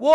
وہ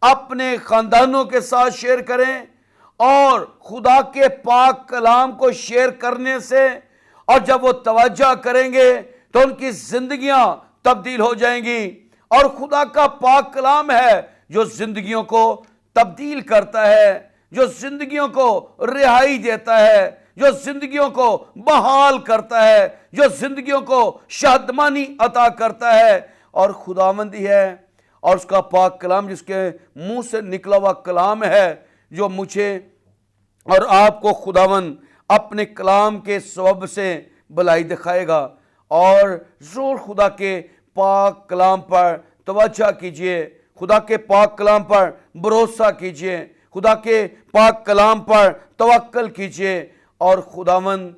اپنے خاندانوں کے ساتھ شیئر کریں، اور خدا کے پاک کلام کو شیئر کرنے سے اور جب وہ توجہ کریں گے تو ان کی زندگیاں تبدیل ہو جائیں گی۔ اور خدا کا پاک کلام ہے جو زندگیوں کو تبدیل کرتا ہے، جو زندگیوں کو رہائی دیتا ہے، جو زندگیوں کو بحال کرتا ہے، جو زندگیوں کو شادمانی عطا کرتا ہے۔ اور خداوندی ہے، اور اس کا پاک کلام جس کے منہ سے نکلا ہوا کلام ہے، جو مجھے اور آپ کو خداوند اپنے کلام کے سبب سے بھلائی دکھائے گا۔ اور ضرور خدا کے پاک کلام پر توجہ کیجئے، خدا کے پاک کلام پر بھروسہ کیجئے، خدا کے پاک کلام پر توکل کیجئے، اور خداوند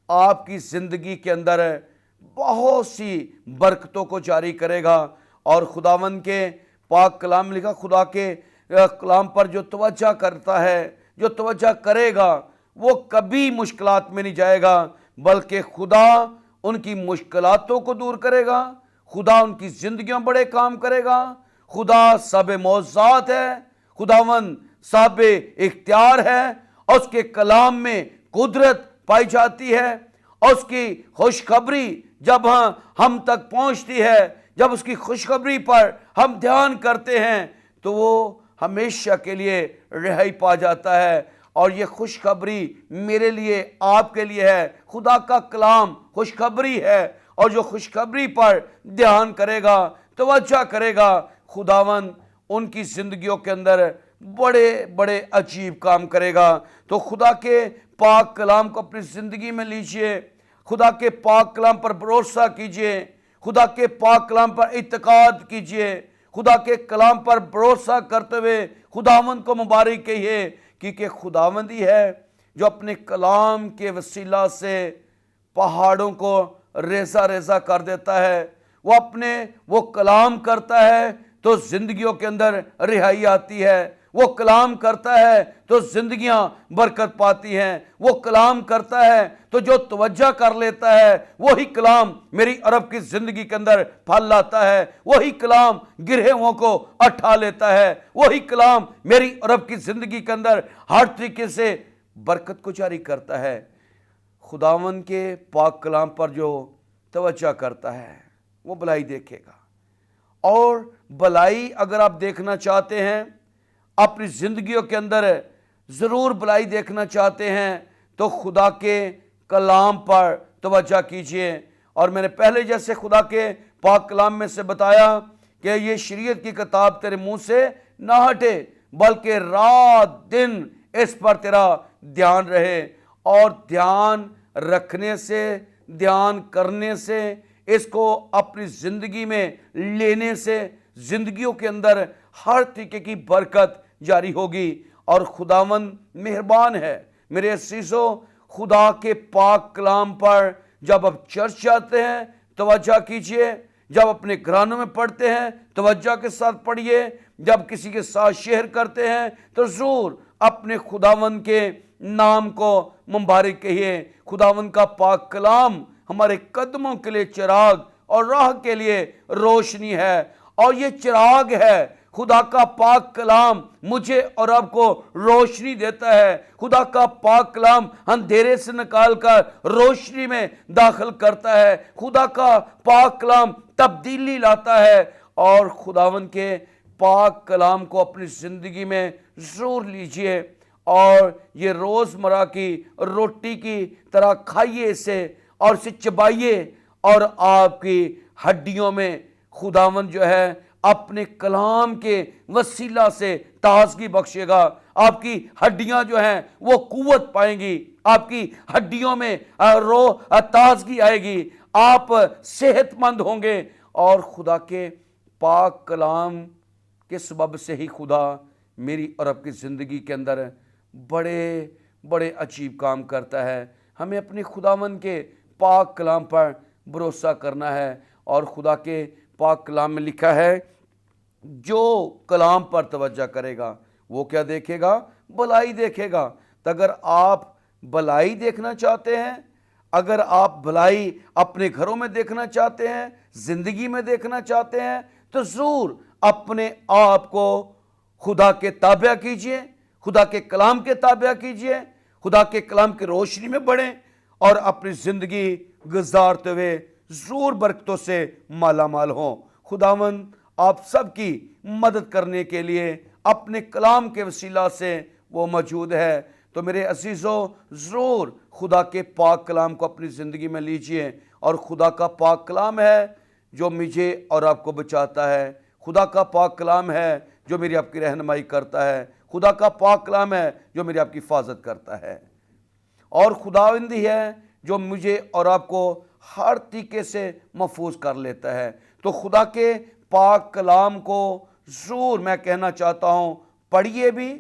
آپ کی زندگی کے اندر بہت سی برکتوں کو جاری کرے گا۔ اور خداوند کے پاک کلام لکھا، خدا کے کلام پر جو توجہ کرتا ہے، جو توجہ کرے گا، وہ کبھی مشکلات میں نہیں جائے گا، بلکہ خدا ان کی مشکلاتوں کو دور کرے گا، خدا ان کی زندگیوں میں بڑے کام کرے گا۔ خدا صاحب معجزات ہے، خداوند صاحب اختیار ہے، اور اس کے کلام میں قدرت پائی جاتی ہے، اور اس کی خوشخبری جب ہم تک پہنچتی ہے، جب اس کی خوشخبری پر ہم دھیان کرتے ہیں تو وہ ہمیشہ کے لیے رہائی پا جاتا ہے۔ اور یہ خوشخبری میرے لیے، آپ کے لیے ہے۔ خدا کا کلام خوشخبری ہے، اور جو خوشخبری پر دھیان کرے گا، توجہ کرے گا، خداوند ان کی زندگیوں کے اندر بڑے بڑے عجیب کام کرے گا۔ تو خدا کے پاک کلام کو اپنی زندگی میں لیجئے، خدا کے پاک کلام پر بھروسہ کیجئے، خدا کے پاک کلام پر اعتقاد کیجئے، خدا کے کلام پر بھروسہ کرتے ہوئے خداوند کو مبارک کہیے، کیونکہ خداوند ہی ہے جو اپنے کلام کے وسیلہ سے پہاڑوں کو ریزہ ریزہ کر دیتا ہے۔ وہ کلام کرتا ہے تو زندگیوں کے اندر رہائی آتی ہے، وہ کلام کرتا ہے تو زندگیاں برکت پاتی ہیں، وہ کلام کرتا ہے تو جو توجہ کر لیتا ہے وہی کلام میری عرب کی زندگی کے اندر پھل لاتا ہے، وہی کلام گرہے ہوئوں کو اٹھا لیتا ہے، وہی کلام میری عرب کی زندگی کے اندر ہر طریقے سے برکت کو جاری کرتا ہے۔ خداوند کے پاک کلام پر جو توجہ کرتا ہے وہ بھلائی دیکھے گا۔ اور بھلائی اگر آپ دیکھنا چاہتے ہیں اپنی زندگیوں کے اندر، ضرور بھلائی دیکھنا چاہتے ہیں تو خدا کے کلام پر توجہ کیجئے۔ اور میں نے پہلے جیسے خدا کے پاک کلام میں سے بتایا کہ یہ شریعت کی کتاب تیرے منہ سے نہ ہٹے، بلکہ رات دن اس پر تیرا دھیان رہے۔ اور دھیان رکھنے سے، دھیان کرنے سے، اس کو اپنی زندگی میں لینے سے زندگیوں کے اندر ہر طریقے کی برکت جاری ہوگی۔ اور خداوند مہربان ہے۔ میرے عزیزو، خدا کے پاک کلام پر جب آپ چرچ جاتے ہیں توجہ کیجئے، جب اپنے گھرانوں میں پڑھتے ہیں توجہ کے ساتھ پڑھیے، جب کسی کے ساتھ شیئر کرتے ہیں تو ضرور اپنے خداوند کے نام کو مبارک کہیے۔ خداوند کا پاک کلام ہمارے قدموں کے لیے چراغ اور راہ کے لیے روشنی ہے، اور یہ چراغ ہے۔ خدا کا پاک کلام مجھے اور آپ کو روشنی دیتا ہے۔ خدا کا پاک کلام اندھیرے سے نکال کر روشنی میں داخل کرتا ہے۔ خدا کا پاک کلام تبدیلی لاتا ہے۔ اور خداوند کے پاک کلام کو اپنی زندگی میں ضرور لیجئے، اور یہ روزمرہ کی روٹی کی طرح کھائیے اسے، اور اسے چبائیے، اور آپ کی ہڈیوں میں خداوند جو ہے اپنے کلام کے وسیلہ سے تازگی بخشے گا۔ آپ کی ہڈیاں جو ہیں وہ قوت پائیں گی، آپ کی ہڈیوں میں تازگی آئے گی، آپ صحت مند ہوں گے۔ اور خدا کے پاک کلام کے سبب سے ہی خدا میری اور آپ کی زندگی کے اندر بڑے بڑے عجیب کام کرتا ہے۔ ہمیں اپنے خداوند کے پاک کلام پر بھروسہ کرنا ہے۔ اور خدا کے پاک کلام میں لکھا ہے جو کلام پر توجہ کرے گا وہ کیا دیکھے گا؟ بھلائی دیکھے گا۔ تو اگر آپ بھلائی دیکھنا چاہتے ہیں، اگر آپ بھلائی اپنے گھروں میں دیکھنا چاہتے ہیں، زندگی میں دیکھنا چاہتے ہیں، تو ضرور اپنے آپ کو خدا کے تابع کیجئے، خدا کے کلام کے تابع کیجئے، خدا کے کلام کی روشنی میں بڑھیں اور اپنی زندگی گزارتے ہوئے ضرور برکتوں سے مالا مال ہوں۔ خداوند آپ سب کی مدد کرنے کے لیے اپنے کلام کے وسیلہ سے وہ موجود ہے۔ تو میرے عزیزو، ضرور خدا کے پاک کلام کو اپنی زندگی میں لیجئے، اور خدا کا پاک کلام ہے جو مجھے اور آپ کو بچاتا ہے، خدا کا پاک کلام ہے جو میری آپ کی رہنمائی کرتا ہے، خدا کا پاک کلام ہے جو میری آپ کی حفاظت کرتا ہے، اور خداوند ہی ہے جو مجھے اور آپ کو ہر طریقے سے محفوظ کر لیتا ہے۔ تو خدا کے پاک کلام کو ضرور میں کہنا چاہتا ہوں، پڑھیے بھی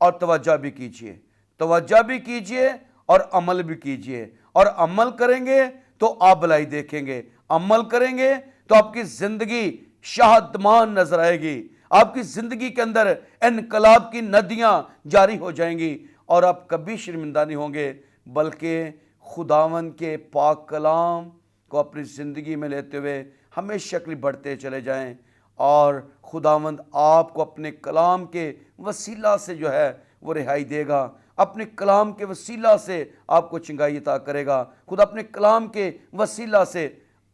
اور توجہ بھی کیجئے، توجہ بھی کیجئے اور عمل بھی کیجئے، اور عمل کریں گے تو آپ بھلائی دیکھیں گے، عمل کریں گے تو آپ کی زندگی شادمان نظر آئے گی، آپ کی زندگی کے اندر انقلاب کی ندیاں جاری ہو جائیں گی، اور آپ کبھی شرمندہ نہیں ہوں گے، بلکہ خداوند کے پاک کلام کو اپنی زندگی میں لیتے ہوئے ہمیشہ کے لیے بڑھتے چلے جائیں، اور خداوند آپ کو اپنے کلام کے وسیلہ سے جو ہے وہ رہائی دے گا، اپنے کلام کے وسیلہ سے آپ کو چنگائی عطا کرے گا، خدا اپنے کلام کے وسیلہ سے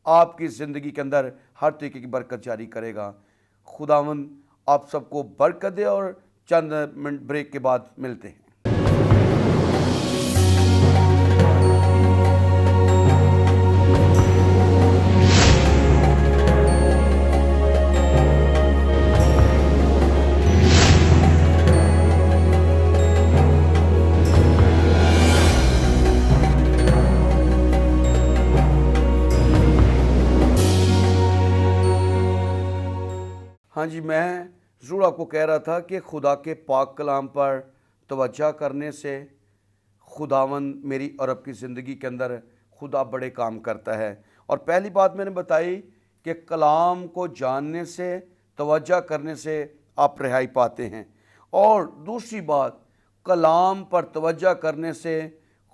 آپ کی زندگی کے اندر ہر طریقے کی برکت جاری کرے گا۔ خداوند آپ سب کو برکت دے، اور چند منٹ بریک کے بعد ملتے ہیں۔ ہاں جی، میں ضرور آپ کو کہہ رہا تھا کہ خدا کے پاک کلام پر توجہ کرنے سے خداوند میری اور آپ کی زندگی کے اندر خدا بڑے کام کرتا ہے۔ اور پہلی بات میں نے بتائی کہ کلام کو جاننے سے، توجہ کرنے سے آپ رہائی پاتے ہیں، اور دوسری بات، کلام پر توجہ کرنے سے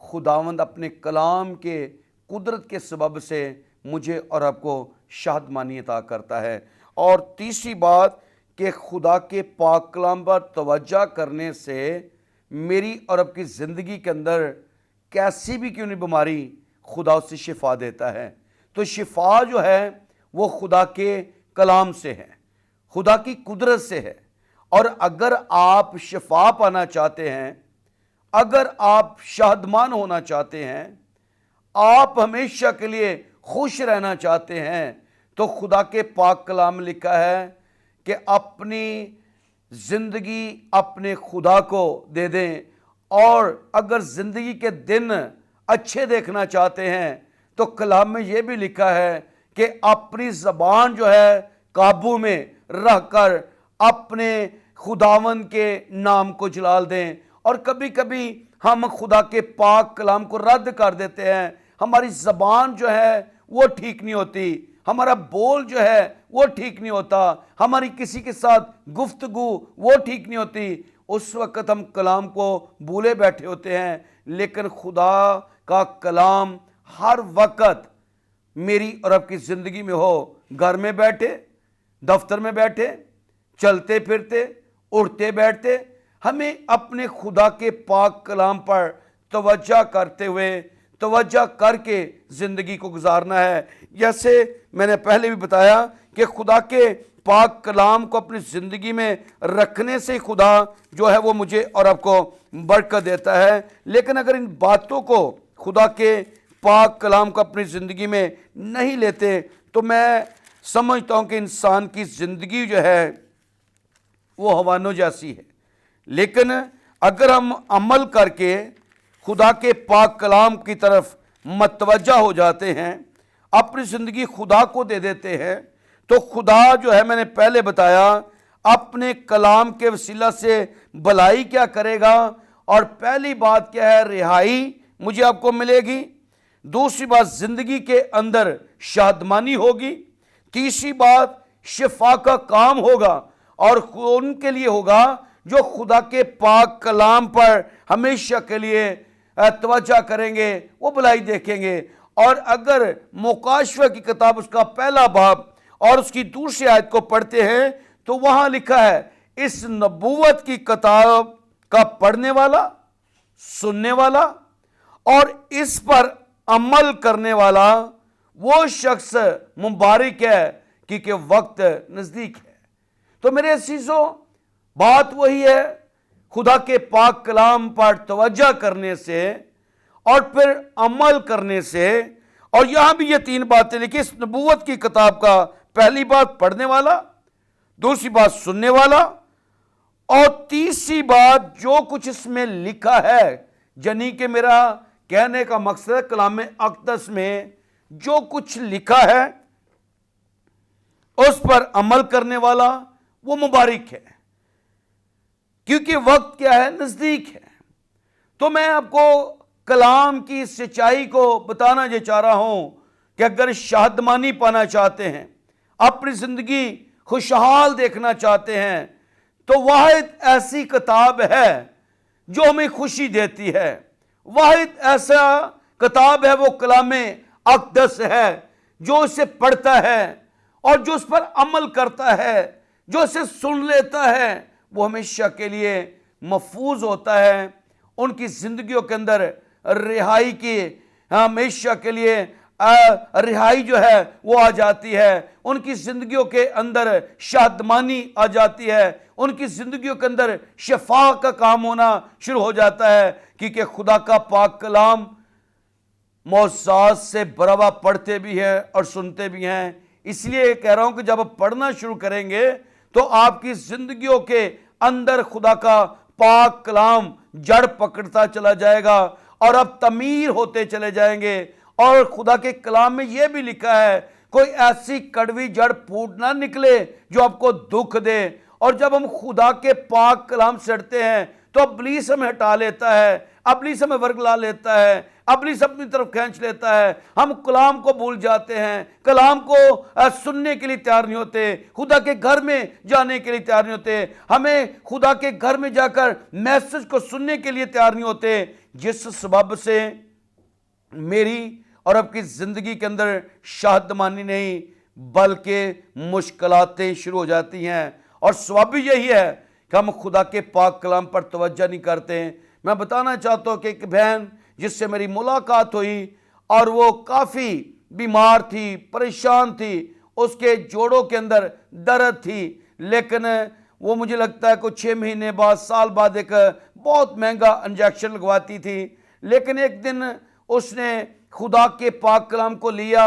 خداوند اپنے کلام کے قدرت کے سبب سے مجھے اور آپ کو شادمانی عطا کرتا ہے۔ اور تیسری بات کہ خدا کے پاک کلام پر توجہ کرنے سے میری اور آپ کی زندگی کے اندر کیسی بھی کیوں نہیں بیماری، خدا اس سے شفا دیتا ہے۔ تو شفا جو ہے وہ خدا کے کلام سے ہے، خدا کی قدرت سے ہے، اور اگر آپ شفا پانا چاہتے ہیں، اگر آپ شادمان ہونا چاہتے ہیں، آپ ہمیشہ کے لیے خوش رہنا چاہتے ہیں، تو خدا کے پاک کلام میں لکھا ہے کہ اپنی زندگی اپنے خدا کو دے دیں، اور اگر زندگی کے دن اچھے دیکھنا چاہتے ہیں تو کلام میں یہ بھی لکھا ہے کہ اپنی زبان جو ہے قابو میں رکھ کر اپنے خداوند کے نام کو جلال دیں۔ اور کبھی کبھی ہم خدا کے پاک کلام کو رد کر دیتے ہیں، ہماری زبان جو ہے وہ ٹھیک نہیں ہوتی، ہمارا بول جو ہے وہ ٹھیک نہیں ہوتا، ہماری کسی کے ساتھ گفتگو وہ ٹھیک نہیں ہوتی، اس وقت ہم کلام کو بھولے بیٹھے ہوتے ہیں۔ لیکن خدا کا کلام ہر وقت میری اور آپ کی زندگی میں ہو، گھر میں بیٹھے، دفتر میں بیٹھے، چلتے پھرتے، اٹھتے بیٹھتے، ہمیں اپنے خدا کے پاک کلام پر توجہ کرتے ہوئے، توجہ کر کے زندگی کو گزارنا ہے۔ جیسے میں نے پہلے بھی بتایا کہ خدا کے پاک کلام کو اپنی زندگی میں رکھنے سے خدا جو ہے وہ مجھے اور آپ کو برکت دیتا ہے۔ لیکن اگر ان باتوں کو، خدا کے پاک کلام کو اپنی زندگی میں نہیں لیتے، تو میں سمجھتا ہوں کہ انسان کی زندگی جو ہے وہ حیوانوں جیسی ہے۔ لیکن اگر ہم عمل کر کے خدا کے پاک کلام کی طرف متوجہ ہو جاتے ہیں، اپنی زندگی خدا کو دے دیتے ہیں، تو خدا جو ہے، میں نے پہلے بتایا، اپنے کلام کے وسیلہ سے بھلائی کیا کرے گا۔ اور پہلی بات کیا ہے؟ رہائی مجھے آپ کو ملے گی۔ دوسری بات، زندگی کے اندر شادمانی ہوگی۔ تیسری بات، شفا کا کام ہوگا، اور ان کے لیے ہوگا جو خدا کے پاک کلام پر ہمیشہ کے لیے توجہ کریں گے، وہ بھلائی دیکھیں گے۔ اور اگر مکاشفہ کی کتاب اس کا پہلا باب اور اس کی دوسری آیت کو پڑھتے ہیں تو وہاں لکھا ہے، اس نبوت کی کتاب کا پڑھنے والا، سننے والا اور اس پر عمل کرنے والا وہ شخص مبارک ہے، کیونکہ وقت نزدیک ہے۔ تو میرے عزیزو، بات وہی ہے، خدا کے پاک کلام پر توجہ کرنے سے اور پھر عمل کرنے سے، اور یہاں بھی یہ تین باتیں لکھی اس نبوت کی کتاب کا، پہلی بات پڑھنے والا، دوسری بات سننے والا، اور تیسری بات جو کچھ اس میں لکھا ہے، یعنی کہ میرا کہنے کا مقصد ہے کلام اقدس میں جو کچھ لکھا ہے اس پر عمل کرنے والا وہ مبارک ہے، کیونکہ وقت کیا ہے؟ نزدیک ہے۔ تو میں آپ کو کلام کی سچائی کو بتانا یہ چاہ رہا ہوں کہ اگر شادمانی پانا چاہتے ہیں، اپنی زندگی خوشحال دیکھنا چاہتے ہیں، تو واحد ایسی کتاب ہے جو ہمیں خوشی دیتی ہے، واحد ایسا کتاب ہے وہ کلام اقدس ہے۔ جو اسے پڑھتا ہے اور جو اس پر عمل کرتا ہے، جو اسے سن لیتا ہے، وہ ہمیشہ کے لیے محفوظ ہوتا ہے۔ ان کی زندگیوں کے اندر رہائی کی، ہمیشہ کے لیے رہائی جو ہے وہ آ جاتی ہے۔ ان کی زندگیوں کے اندر شادمانی آ جاتی ہے، ان کی زندگیوں کے اندر شفا کا کام ہونا شروع ہو جاتا ہے، کیونکہ خدا کا پاک کلام معجزات سے بھرا پڑھتے بھی ہیں اور سنتے بھی ہیں۔ اس لیے کہہ رہا ہوں کہ جب آپ پڑھنا شروع کریں گے تو آپ کی زندگیوں کے اندر خدا کا پاک کلام جڑ پکڑتا چلا جائے گا اور آپ تعمیر ہوتے چلے جائیں گے۔ اور خدا کے کلام میں یہ بھی لکھا ہے، کوئی ایسی کڑوی جڑ پھوٹ نہ نکلے جو آپ کو دکھ دے۔ اور جب ہم خدا کے پاک کلام سے ہٹتے ہیں تو ابلیس ہمیں ہٹا لیتا ہے، ابلیس ہمیں ورگلا لیتا ہے، ابلیس اپنی طرف کھینچ لیتا ہے۔ ہم کلام کو بھول جاتے ہیں، کلام کو سننے کے لیے تیار نہیں ہوتے، خدا کے گھر میں جانے کے لیے تیار نہیں ہوتے، ہمیں خدا کے گھر میں جا کر میسج کو سننے کے لیے تیار نہیں ہوتے، جس سبب سے میری اور آپ کی زندگی کے اندر شادمانی نہیں بلکہ مشکلاتیں شروع ہو جاتی ہیں۔ اور سبب بھی یہی ہے کہ ہم خدا کے پاک کلام پر توجہ نہیں کرتے ہیں۔ میں بتانا چاہتا ہوں کہ ایک بہن جس سے میری ملاقات ہوئی اور وہ کافی بیمار تھی، پریشان تھی، اس کے جوڑوں کے اندر درد تھی، لیکن وہ مجھے لگتا ہے کچھ 6 مہینے بعد، سال بعد ایک بہت مہنگا انجیکشن لگواتی تھی۔ لیکن ایک دن اس نے خدا کے پاک کلام کو لیا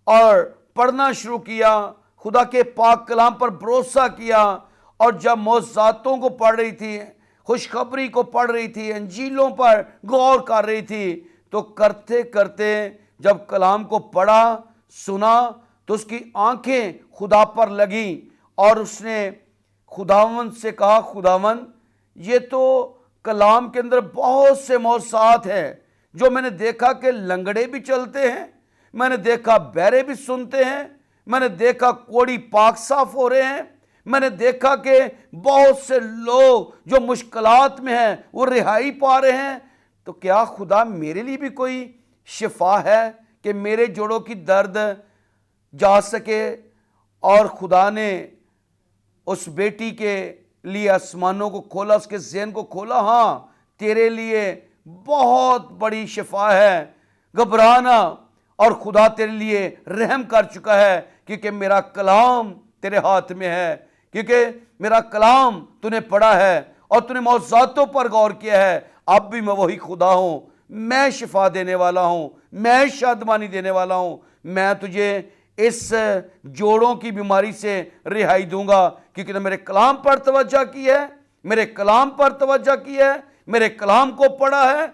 اور پڑھنا شروع کیا، خدا کے پاک کلام پر بھروسہ کیا، اور جب معجزاتوں کو پڑھ رہی تھی، خوشخبری کو پڑھ رہی تھی، انجیلوں پر غور کر رہی تھی، تو کرتے کرتے جب کلام کو پڑھا، سنا، تو اس کی آنکھیں خدا پر لگیں اور اس نے خداوند سے کہا، خداوند یہ تو کلام کے اندر بہت سے معجزات ہیں، جو میں نے دیکھا کہ لنگڑے بھی چلتے ہیں، میں نے دیکھا بہرے بھی سنتے ہیں، میں نے دیکھا کوڑی پاک صاف ہو رہے ہیں، میں نے دیکھا کہ بہت سے لوگ جو مشکلات میں ہیں وہ رہائی پا رہے ہیں، تو کیا خدا میرے لیے بھی کوئی شفا ہے کہ میرے جوڑوں کی درد جا سکے؟ اور خدا نے اس بیٹی کے لیے آسمانوں کو کھولا، اس کے ذہن کو کھولا، ہاں تیرے لیے بہت بڑی شفا ہے، گھبرانا، اور خدا تیرے لیے رحم کر چکا ہے، کیونکہ میرا کلام تیرے ہاتھ میں ہے، کیونکہ میرا کلام تو نے پڑھا ہے اور تو نے معجزاتوں پر غور کیا ہے۔ اب بھی میں وہی خدا ہوں، میں شفا دینے والا ہوں، میں شادمانی دینے والا ہوں، میں تجھے اس جوڑوں کی بیماری سے رہائی دوں گا، کیونکہ نے میرے کلام پر توجہ کی ہے، میرے کلام پر توجہ کی ہے، میرے کلام کو پڑھا ہے۔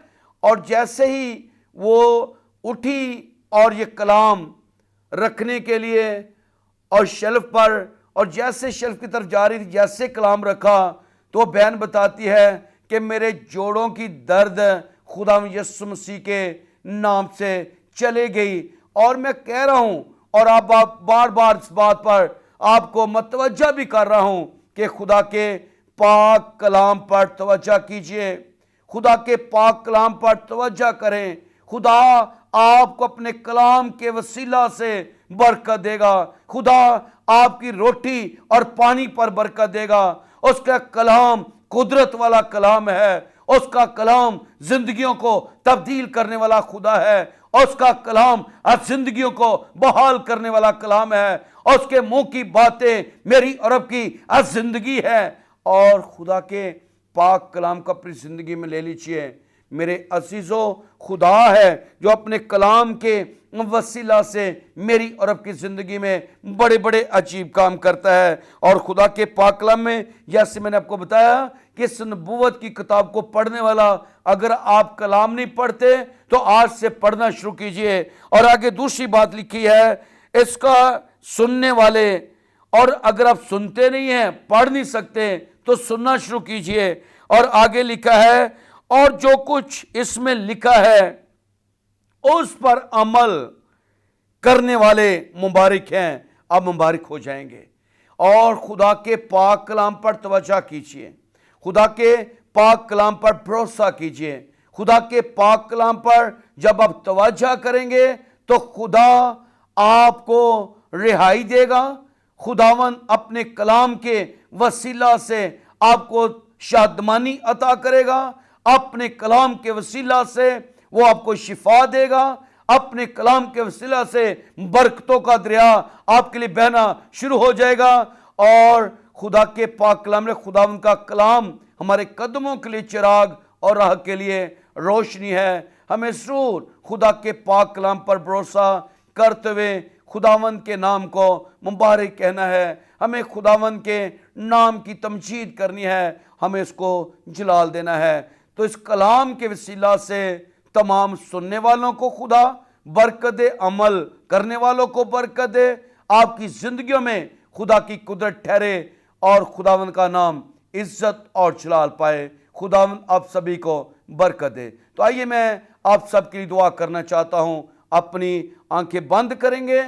اور جیسے ہی وہ اٹھی اور یہ کلام رکھنے کے لیے اور شیلف پر، اور جیسے شیلف کی طرف جا رہی تھی، جیسے کلام رکھا، تو وہ بہن بتاتی ہے کہ میرے جوڑوں کی درد خدا یسوع مسیح کے نام سے چلے گئی۔ اور میں کہہ رہا ہوں، اور آپ بار بار اس بات پر آپ کو متوجہ بھی کر رہا ہوں کہ خدا کے پاک کلام پر توجہ کیجئے، خدا کے پاک کلام پر توجہ کریں۔ خدا آپ کو اپنے کلام کے وسیلہ سے برکت دے گا، خدا آپ کی روٹی اور پانی پر برکت دے گا، اس کا کلام قدرت والا کلام ہے، اس کا کلام زندگیوں کو تبدیل کرنے والا خدا ہے، اس کا کلام زندگیوں کو بحال کرنے والا کلام ہے، اس کے منہ کی باتیں میری اور آپ کی زندگی ہے۔ اور خدا کے پاک کلام کو اپنی زندگی میں لے لیجیے۔ میرے عزیزو، خدا ہے جو اپنے کلام کے وسیلہ سے میری اور آپ کی زندگی میں بڑے بڑے عجیب کام کرتا ہے۔ اور خدا کے پاک کلام میں، جیسے میں نے آپ کو بتایا کہ اس نبوت کی کتاب کو پڑھنے والا، اگر آپ کلام نہیں پڑھتے تو آج سے پڑھنا شروع کیجئے۔ اور آگے دوسری بات لکھی ہے، اس کا سننے والے، اور اگر آپ سنتے نہیں ہیں، پڑھ نہیں سکتے تو سننا شروع کیجئے۔ اور آگے لکھا ہے، اور جو کچھ اس میں لکھا ہے اس پر عمل کرنے والے مبارک ہیں۔ آپ مبارک ہو جائیں گے۔ اور خدا کے پاک کلام پر توجہ کیجئے، خدا کے پاک کلام پر بھروسہ کیجئے۔ خدا کے پاک کلام پر جب آپ توجہ کریں گے تو خدا آپ کو رہائی دے گا۔ خداوند اپنے کلام کے وسیلہ سے آپ کو شادمانی عطا کرے گا، اپنے کلام کے وسیلہ سے وہ آپ کو شفا دے گا، اپنے کلام کے وسیلہ سے برکتوں کا دریا آپ کے لیے بہنا شروع ہو جائے گا۔ اور خدا کے پاک کلام نے، خداوند کا کلام ہمارے قدموں کے لیے چراغ اور راہ کے لیے روشنی ہے۔ ہمیں ضرور خدا کے پاک کلام پر بھروسہ کرتے ہوئے خداوند کے نام کو مبارک کہنا ہے۔ ہمیں خداوند کے نام کی تمجید کرنی ہے، ہمیں اس کو جلال دینا ہے۔ تو اس کلام کے وسیلہ سے تمام سننے والوں کو خدا برکت دے، عمل کرنے والوں کو برکت دے، آپ کی زندگیوں میں خدا کی قدرت ٹھہرے اور خداوند کا نام عزت اور جلال پائے۔ خداوند آپ سبھی کو برکت دے۔ تو آئیے میں آپ سب کے لیے دعا کرنا چاہتا ہوں۔ اپنی آنکھیں بند کریں گے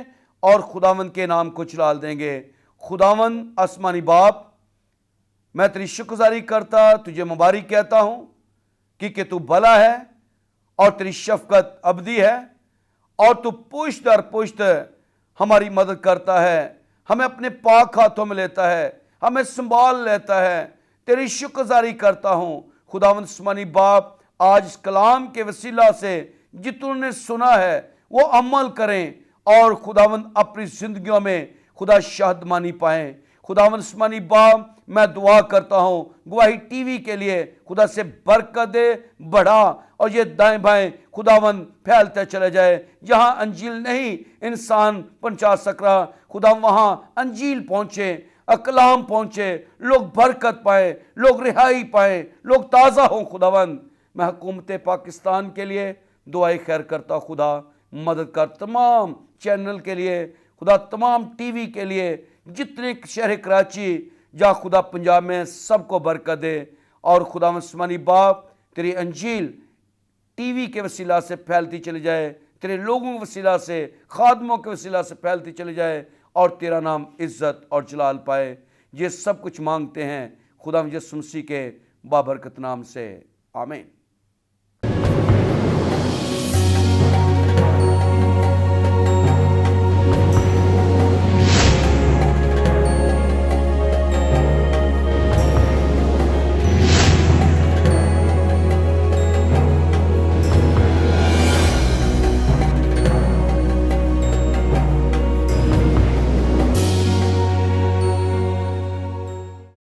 اور خداوند کے نام کو جلال دیں گے۔ خداوند آسمانی باپ، میں تیری شکرگزاری کرتا، تجھے مبارک کہتا ہوں کہ تو بھلا ہے اور تیری شفقت ابدی ہے، اور تو پشت در پشت ہماری مدد کرتا ہے، ہمیں اپنے پاک ہاتھوں میں لیتا ہے، ہمیں سنبھال لیتا ہے۔ تیری شکرگزاری کرتا ہوں خداوند آسمانی باپ، آج اس کلام کے وسیلہ سے جتنوں نے سنا ہے وہ عمل کریں اور خداوند اپنی زندگیوں میں خدا شادمانی پائیں۔ خداوند آسمانی باپ، میں دعا کرتا ہوں گواہی ٹی وی کے لیے، خدا سے برکت دے، بڑھا، اور یہ دائیں بائیں خداوند پھیلتے چلے جائے۔ جہاں انجیل نہیں انسان پہنچا سک رہا، خدا وہاں انجیل پہنچے، کلام پہنچے، لوگ برکت پائے، لوگ رہائی پائے، لوگ تازہ ہوں۔ خداوند میں حکومت پاکستان کے لیے دعائیں خیر کرتا، خدا مدد کر، تمام چینل کے لیے خدا، تمام ٹی وی کے لیے، جتنے شہر کراچی جا خدا پنجاب میں سب کو برکت دے۔ اور خدا آسمانی باپ، تیری انجیل ٹی وی کے وسیلہ سے پھیلتی چلی جائے، تیرے لوگوں کے وسیلہ سے، خادموں کے وسیلہ سے پھیلتی چلی جائے، اور تیرا نام عزت اور جلال پائے۔ یہ سب کچھ مانگتے ہیں خدا یسوع مسیح کے بابرکت نام سے، آمین۔